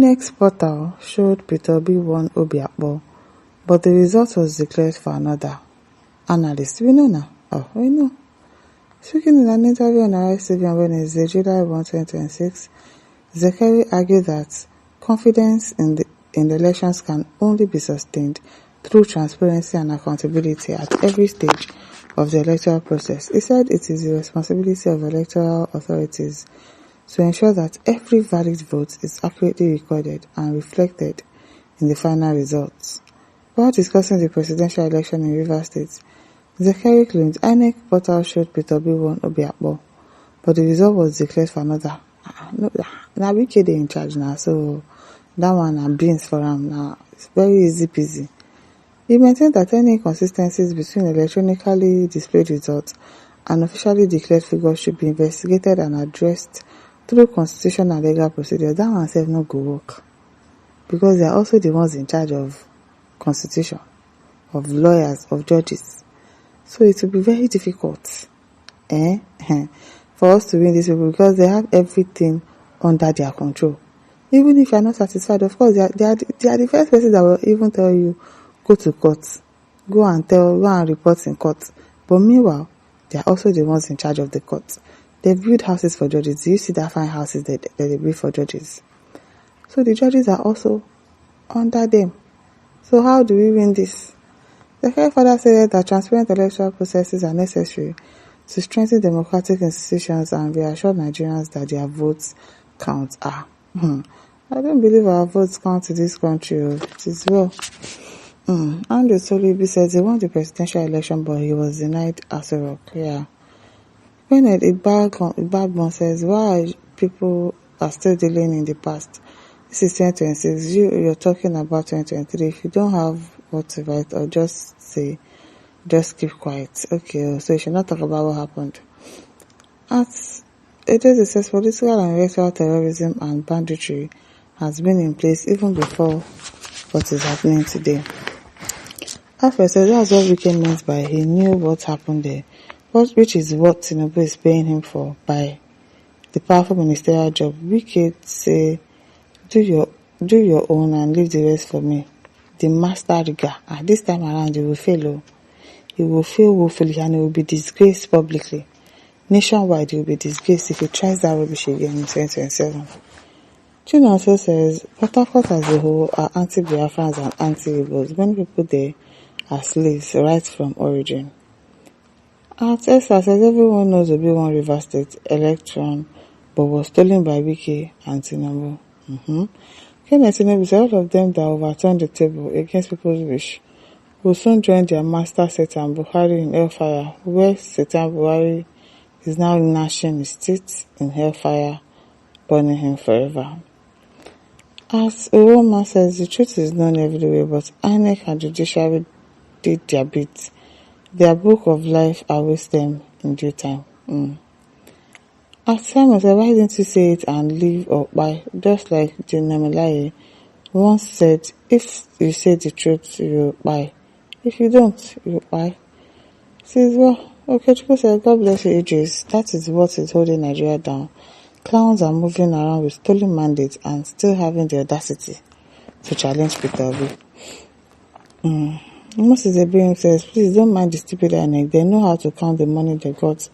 Inec's portal showed Peter Obi won Obiakpor, but the result was declared for another. Analysts, we know now. We know. Speaking in an interview on Arise TV on Wednesday, July 1, 2026, Zekari argued that confidence in the elections can only be sustained through transparency and accountability at every stage of the electoral process. He said it is the responsibility of electoral authorities to ensure that every valid vote is accurately recorded and reflected in the final results. While discussing the presidential election in Rivers State, Zekari claimed Inec portal showed Peter Obi won Obiakpor, but the result was declared for another. Now Wike dey in charge now, so that one na beans for him now. It's very easy peasy. He maintained that any inconsistencies between electronically displayed results and officially declared figures should be investigated and addressed through constitutional and legal procedure. That one sef no go work, because they are also the ones in charge of constitution, of lawyers, of judges. So it will be very difficult for us to win this people, because they have everything under their control. Even if you are not satisfied, of course, they are the first person that will even tell you, go to court, go and report in court. But meanwhile, they are also the ones in charge of the court. They build houses for judges. Do you see that fine houses that they build for judges? So the judges are also under them. So how do we win this? The Fair Father said that transparent electoral processes are necessary to strengthen democratic institutions and reassure Nigerians that their votes count. I don't believe our votes count in this country. It is well. Andrew Solibi says he won the presidential election, but he was denied Aso Rock. Yeah. Bernard Igbadbon says, why people are still dealing in the past? This is 2026. You're talking about 2023. If you don't have what to write, or just keep quiet. Okay, so you should not talk about what happened. It says political and electoral terrorism and banditry has been in place even before what is happening today. After said that's what Wike meant by he knew what happened there, which is what Tinubu is paying him for by the powerful ministerial job. Wike say, do your own and leave the rest for me. The master rigor. This time around he will fail. He will fail woefully, and he will be disgraced publicly. Nationwide, he will be disgraced if he tries that rubbish again in 2027. Chino also says, Port Harcourt as a whole are anti-Biafrans and anti-Igbos. Many people there are slaves right from origin. Esther says everyone knows Obi won Rivers State election, but was stolen by Wike and Tinubu. Kenneth Tinubu said all of them that overturned the table against people's wish will soon join their master Satan Buhari in hellfire, where Satan Buhari is now gnashing his teeth in hellfire, burning him forever. As Uwoma says, the truth is known everywhere, but Inec and judiciary did their bit. Their book of life awaits them in due time. As Simon said, why didn't you say it and leave or buy? Just like Jinamelaye once said, if you say the truth, you buy. If you don't, you buy. Says, well, okay, Chukwu said, God bless you, Idris. That is what is holding Nigeria down. Clowns are moving around with stolen mandates and still having the audacity to challenge Peter Obi. Moses Ibrahim says, please don't mind the stupid Inec. They know how to count the money they got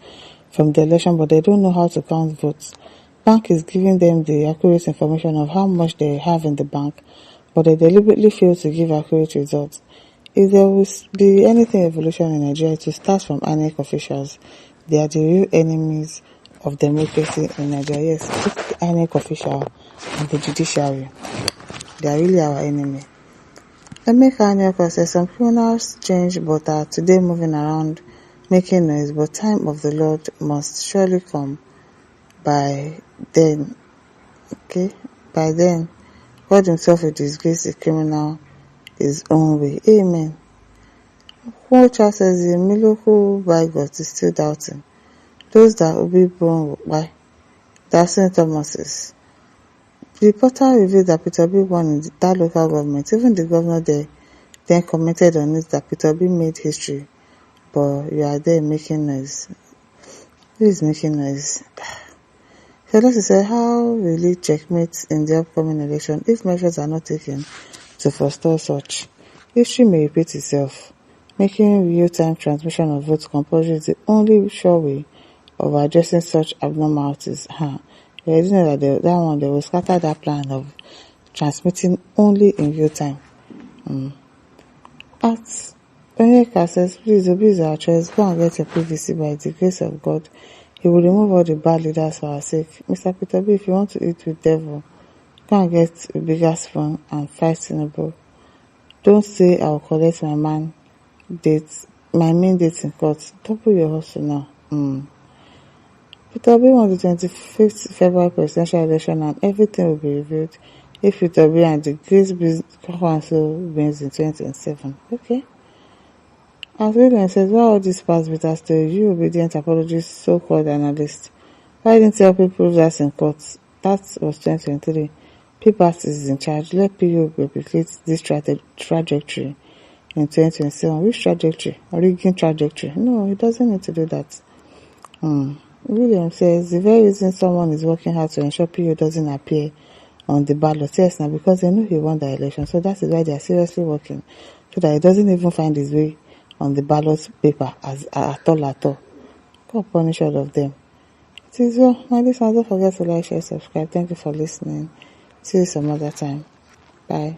from the election, but they don't know how to count votes. Bank is giving them the accurate information of how much they have in the bank, but they deliberately fail to give accurate results. If there will be anything evolution in Nigeria, to start from Inec officials. They are the real enemies of democracy in Nigeria. Yes, the Inec official and the judiciary. They are really our enemy. Emeka Anyako says some criminals change but are today moving around making noise, but time of the Lord must surely come. By then, God himself will disgrace the criminal his own way. Amen. Kwocha says the miracle by God is still doubting. Those that will be born by that St. Thomas's. The portal revealed that Peter Obi won in that local government. Even the governor there then commented on it that Peter Obi made history, but you are there making noise. Who is making noise? Zelensky said, how will it checkmate in the upcoming election if measures are not taken to forestall such? History may repeat itself. Making real-time transmission of votes compulsory is the only sure way of addressing such abnormalities. You already know that that one, they will scatter that plan of transmitting only in real time. At Inec says, please obey our choice. Go and get your PVC by the grace of God. He will remove all the bad leaders for our sake. Mr. Peter B, if you want to eat with devil, go and get a bigger spoon and fight Tinubu. Don't say I'll collect my main date in court. Double your hustle now. Peter B won the 25th February presidential election and everything will be revealed if Peter B and the Great Council wins in 2027. Okay. As William says, why all this past bitter story? You obedient apologists, so-called analysts. Why didn't you help people prove that in court? That was 2023. P-Party is in charge. Let PU replicate this trajectory in 2027. Which trajectory? Rigging trajectory? No, it doesn't need to do that. William says, the very reason someone is working hard to ensure PU doesn't appear on the ballot, yes, now because they know he won the election. So that is why they are seriously working so that he doesn't even find his way on the ballot paper at all. God punish all of them. It is well. My listeners, don't forget to like, share, subscribe. Thank you for listening. See you some other time. Bye.